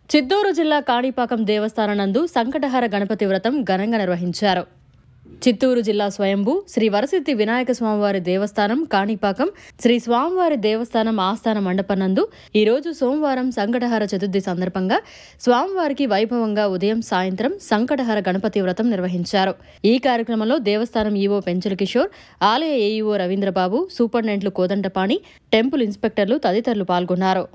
చిత్తూరు జిల్లా కాణిపాకం దేవస్థానం నందు సంకటహర గణపతి వ్రతం ఘనంగా నిర్వహించారు. చిత్తూరు జిల్లా స్వయంభూ శ్రీ వరసిద్ధి వినాయక స్వామివారి దేవస్థానం కాణిపాకం శ్రీ స్వామివారి దేవస్థానం ఆస్థాన మండపం నందు ఈరోజు సోమవారం సంకటహర చతుర్థి సందర్భంగా స్వామివారికి వైభవంగా ఉదయం సాయంత్రం సంకటహర గణపతి వ్రతం నిర్వహించారు. ఈ కార్యక్రమంలో దేవస్థానం ఈవో పెంచుల కిషోర్, ఆలయ ఏఈఓ రవీంద్రబాబు, సూపరింటెండెంట్లు కోదండపాణి, టెంపుల్ ఇన్స్పెక్టర్లు తదితరులు పాల్గొన్నారు.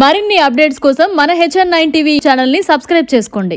మరిన్ని అప్డేట్స్ కోసం మన HN9 టీవీ ఛానల్ ని సబ్స్క్రైబ్ చేసుకోండి.